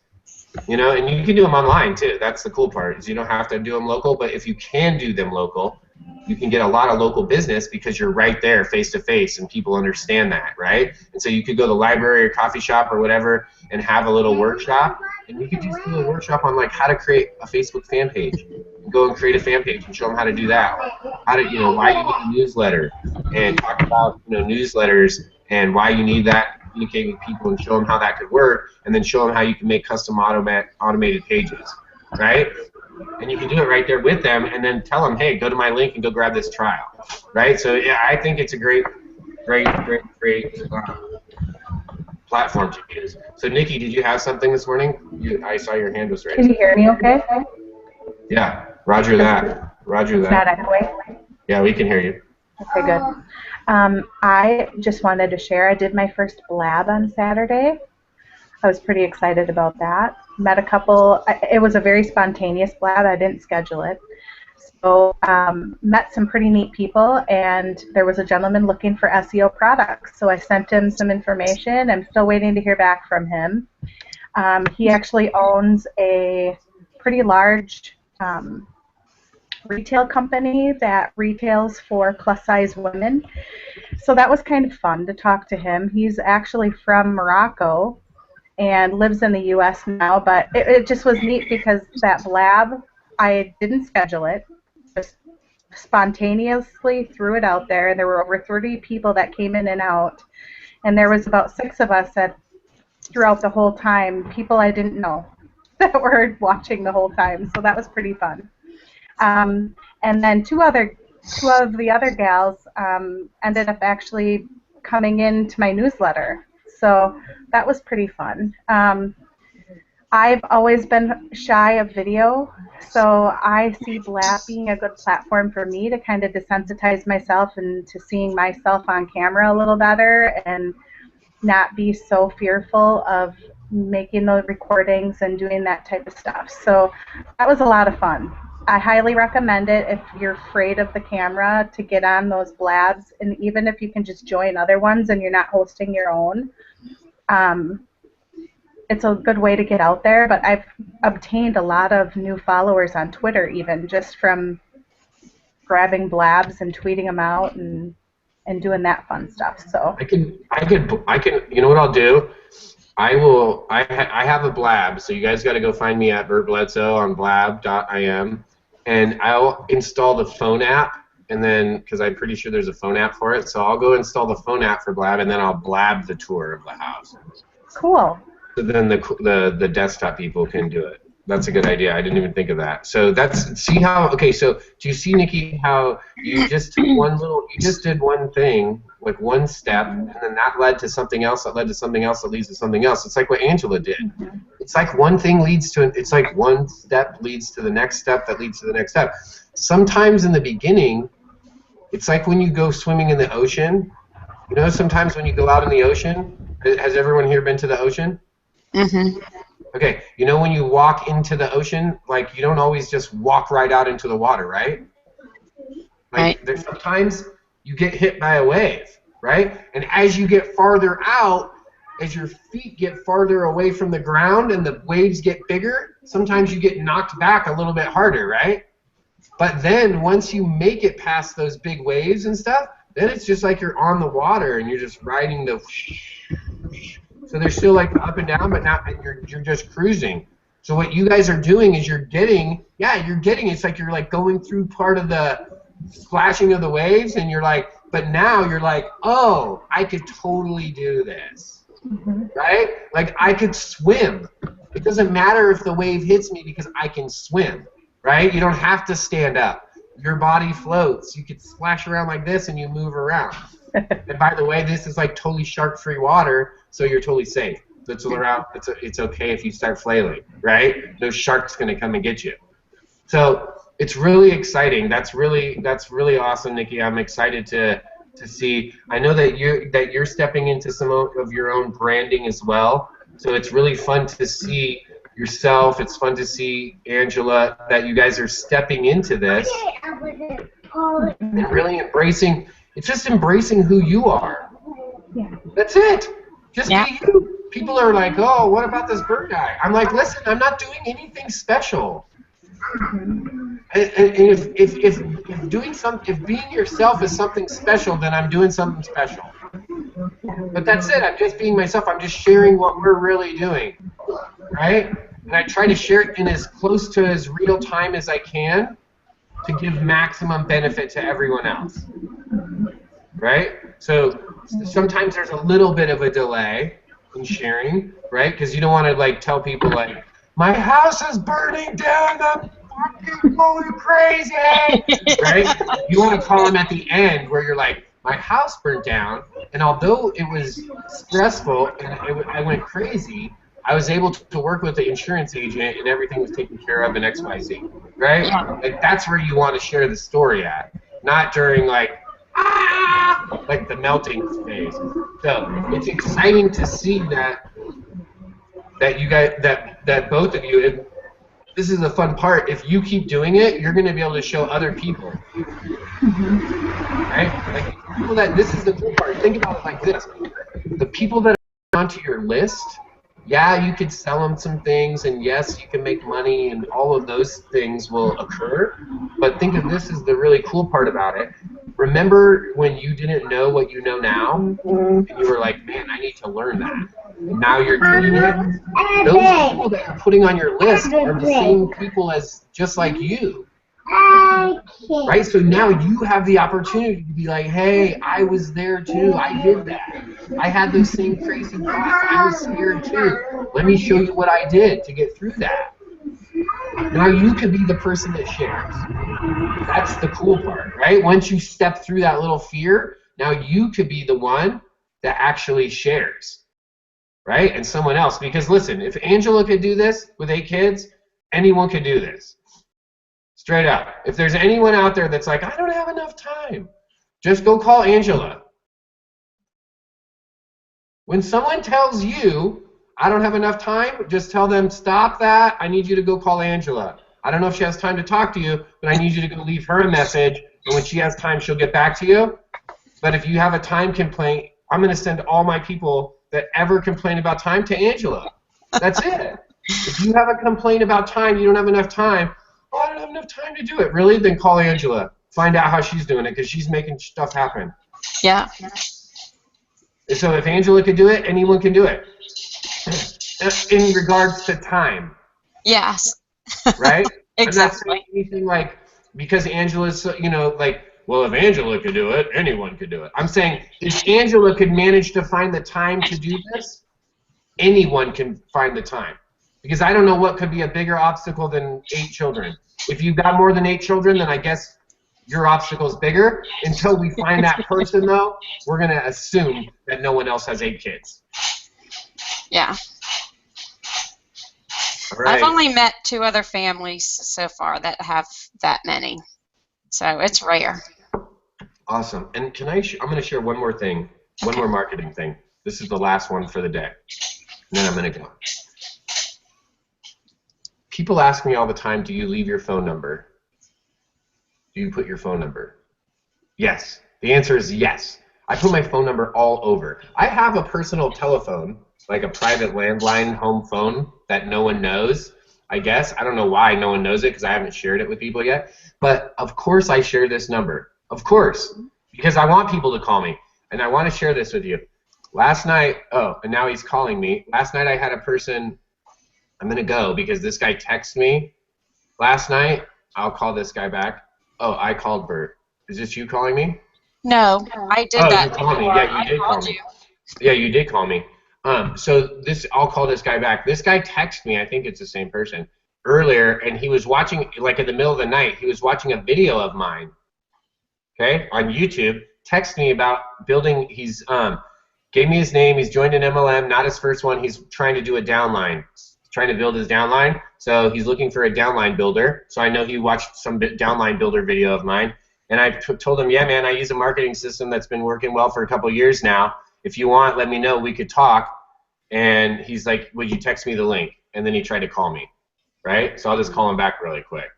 and you can do them online too. That's the cool part, is you don't have to do them local, but if you can do them local, you can get a lot of local business because you're right there face to face and people understand that, right? And so you could go to the library or coffee shop or whatever and have a little workshop, and you could just do a workshop on like how to create a Facebook fan page. Go and create a fan page and show them how to do that. How to, why you need a newsletter, and talk about, newsletters and why you need that to communicate with people, and show them how that could work, and then show them how you can make custom automated pages, right? And you can do it right there with them, and then tell them, hey, go to my link and go grab this trial, right? So yeah, I think it's a great platform to use. So Nikki, did you have something this morning? I saw your hand was raised. Can you hear me okay? Yeah, roger that. Roger It's that. not echoing? Yeah, we can hear you. Okay, good. I just wanted to share, I did my first blab on Saturday. I was pretty excited about that. Met a couple, it was a very spontaneous blab, I didn't schedule it. So met some pretty neat people, and there was a gentleman looking for SEO products. So I sent him some information. I'm still waiting to hear back from him. He actually owns a pretty large retail company that retails for plus-size women. So that was kind of fun to talk to him. He's actually from Morocco and lives in the U.S. now, but it just was neat because that blab, I didn't schedule it, just spontaneously threw it out there, and there were over 30 people that came in and out, and there was about 6 of us that throughout the whole time, people I didn't know that were watching the whole time, so that was pretty fun. And then two of the other gals ended up actually coming into my newsletter, so that was pretty fun. I've always been shy of video, so I see Blab being a good platform for me to kind of desensitize myself into seeing myself on camera a little better and not be so fearful of making those recordings and doing that type of stuff. So that was a lot of fun. I highly recommend it if you're afraid of the camera to get on those blabs, and even if you can just join other ones and you're not hosting your own. It's a good way to get out there, but I've obtained a lot of new followers on Twitter even just from grabbing blabs and tweeting them out and doing that fun stuff. So I can you know what I'll do? I have a blab, so you guys got to go find me at Bert Bledsoe on blab.im, and I'll install the phone app, and then, because I'm pretty sure there's a phone app for it, so I'll go install the phone app for Blab, and then I'll blab the tour of the house. cool. So then the desktop people can do it. That's a good idea. I didn't even think of that. So see how, okay, so do you see, Nikki, how you just took you just did one thing, like one step, and then that led to something else, that led to something else, that leads to something else. It's like what Angela did. Mm-hmm. It's like one thing leads to, it's like one step leads to the next step that leads to the next step. Sometimes in the beginning, it's like when you go swimming in the ocean. You know, sometimes when you go out in the ocean, has everyone here been to the ocean? Mm-hmm. Okay, you know when you walk into the ocean, like you don't always just walk right out into the water, right? Like there's sometimes you get hit by a wave, right? And as you get farther out, as your feet get farther away from the ground and the waves get bigger, sometimes you get knocked back a little bit harder, right? But then once you make it past those big waves and stuff, then it's just like you're on the water and you're just riding the. So they're still like up and down, but not you're just cruising. So what you guys are doing is you're getting. It's like you're like going through part of the splashing of the waves, and you're like, but now you're like, oh, I could totally do this, right? Like I could swim. It doesn't matter if the wave hits me because I can swim, right? You don't have to stand up. Your body floats. You could splash around like this and you move around. And by the way, this is like totally shark-free water, so you're totally safe. It's okay if you start flailing, right? No shark's gonna come and get you. So it's really exciting. That's really awesome, Nikki. I'm excited to see. I know that you're stepping into some of your own branding as well. So it's really fun to see yourself. It's fun to see Angela that you guys are stepping into this and really embracing. It's just embracing who you are. Yeah. That's it. Just be you. People are like, oh, what about this bird guy? I'm like, listen, I'm not doing anything special. And if being yourself is something special, then I'm doing something special. But that's it. I'm just being myself. I'm just sharing what we're really doing, right? And I try to share it in as close to as real time as I can to give maximum benefit to everyone else, right? So sometimes there's a little bit of a delay in sharing, right? Because you don't want to like tell people like, my house is burning down. I'm fucking going crazy, right? You want to call them at the end where you're like, my house burned down, and although it was stressful and I went crazy, I was able to work with the insurance agent and everything was taken care of in XYZ, right? Like that's where you want to share the story at, not during like the melting phase. So it's exciting to see that you guys, that both of you. This is the fun part. If you keep doing it, you're going to be able to show other people. Right? Like people this is the cool part. Think about it like this. The people that are onto your list, yeah, you could sell them some things, and yes, you can make money, and all of those things will occur. But think of this as the really cool part about it. Remember when you didn't know what you know now, and you were like, man, I need to learn that. And now you're doing it. Those people that you're putting on your list are the same people as just like you. Right? So now you have the opportunity to be like, hey, I was there too. I did that. I had those same crazy thoughts. I was scared too. Let me show you what I did to get through that. Now you could be the person that shares. That's the cool part, right? Once you step through that little fear, now you could be the one that actually shares, right? And someone else. Because listen, if Angela could do this with 8 kids, anyone could do this. Straight up. If there's anyone out there that's like, I don't have enough time, just go call Angela. When someone tells you, I don't have enough time, just tell them, stop that. I need you to go call Angela. I don't know if she has time to talk to you, but I need you to go leave her a message, and when she has time, she'll get back to you. But if you have a time complaint, I'm going to send all my people that ever complain about time to Angela. That's it. If you have a complaint about time, you don't have enough time, oh, I don't have enough time to do it. Really? Then call Angela. Find out how she's doing it, because she's making stuff happen. Yeah. So if Angela could do it, anyone can do it. In regards to time. Yes. Right? Exactly. I'm not saying anything like, because Angela's, like, well, if Angela could do it, anyone could do it. I'm saying if Angela could manage to find the time to do this, anyone can find the time. Because I don't know what could be a bigger obstacle than 8 children. If you've got more than 8 children, then I guess your obstacle is bigger. Until we find that person, though, we're going to assume that no one else has 8 kids. Yeah. Right. I've only met 2 other families so far that have that many. So it's rare. Awesome. And can I'm going to share one more thing, one more marketing thing. This is the last one for the day. And then I'm going to go. People ask me all the time, do you leave your phone number? Do you put your phone number? Yes. The answer is yes. I put my phone number all over. I have a personal telephone, like a private landline home phone that no one knows, I guess. I don't know why no one knows it because I haven't shared it with people yet. But of course I share this number. Of course. Because I want people to call me. And I want to share this with you. Last night, and now he's calling me. Last night I had a person, I'm going to go because this guy texted me last night. I'll call this guy back. Oh, I called Bert. Is this you calling me? No, I did that. You called me. Yeah, you did call me. Yeah, you did call me. So I'll call this guy back. This guy texted me. I think it's the same person earlier, and he was watching, like in the middle of the night, he was watching a video of mine. Okay, on YouTube. Texted me about building. He's gave me his name. He's joined an MLM. Not his first one. He's trying to do a downline. Trying to build his downline. So he's looking for a downline builder. So I know he watched some downline builder video of mine. And I told him, yeah, man, I use a marketing system that's been working well for a couple years now. If you want, let me know. We could talk. And he's like, would you text me the link? And then he tried to call me, right? So I'll just call him back really quick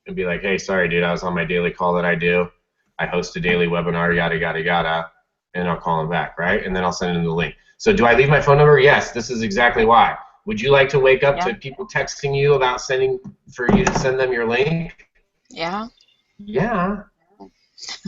and be like, hey, sorry, dude, I was on my daily call that I do. I host a daily webinar, yada, yada, yada. And I'll call him back, right? And then I'll send him the link. So do I leave my phone number? Yes, this is exactly why. Would you like to wake up to people texting you about for you to send them your link? Yeah. Yeah.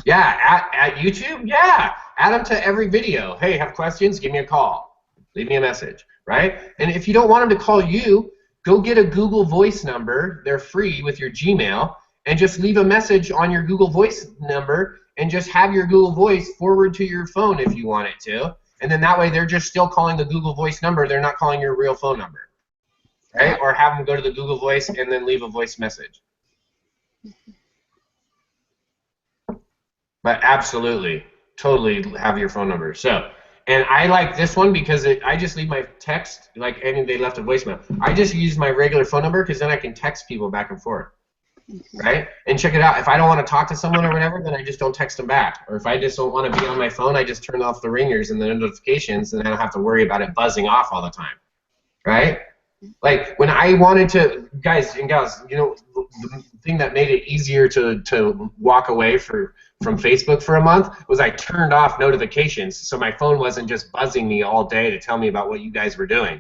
Yeah, at YouTube? Yeah. Add them to every video. Hey, have questions? Give me a call. Leave me a message, right? And if you don't want them to call you, go get a Google Voice number. They're free with your Gmail. And just leave a message on your Google Voice number and just have your Google Voice forward to your phone if you want it to. And then that way they're just still calling the Google Voice number. They're not calling your real phone number, right? Or have them go to the Google Voice and then leave a voice message. But absolutely, totally have your phone number. So, and I like this one because I just leave my text, like any they left a voicemail. I just use my regular phone number because then I can text people back and forth, right? And check it out. If I don't want to talk to someone or whatever, then I just don't text them back. Or if I just don't want to be on my phone, I just turn off the ringers and the notifications, and I don't have to worry about it buzzing off all the time, right? Like when I wanted to, guys and gals, you know, the thing that made it easier to walk away from Facebook for a month was I turned off notifications so my phone wasn't just buzzing me all day to tell me about what you guys were doing.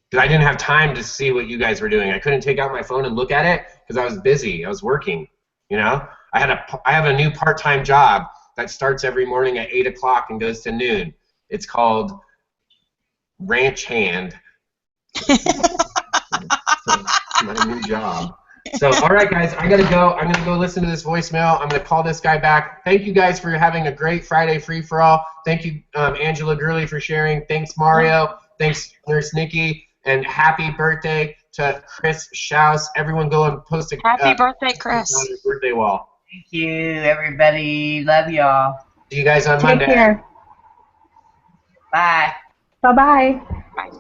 Because I didn't have time to see what you guys were doing. I couldn't take out my phone and look at it because I was busy. I was working, you know. I have a new part-time job that starts every morning at 8 o'clock and goes to noon. It's called ranch hand. My new job. So, all right, guys, I gotta go. I'm gonna go listen to this voicemail. I'm gonna call this guy back. Thank you guys for having a great Friday free for all. Thank you, Angela Gurley, for sharing. Thanks, Mario. Thanks, Nurse Nikki, and happy birthday to Chris Schaus. Everyone, go and post a happy birthday, Chris, on your birthday wall. Thank you, everybody. Love y'all. See you guys on Take Monday. care. Bye. Bye-bye. Bye.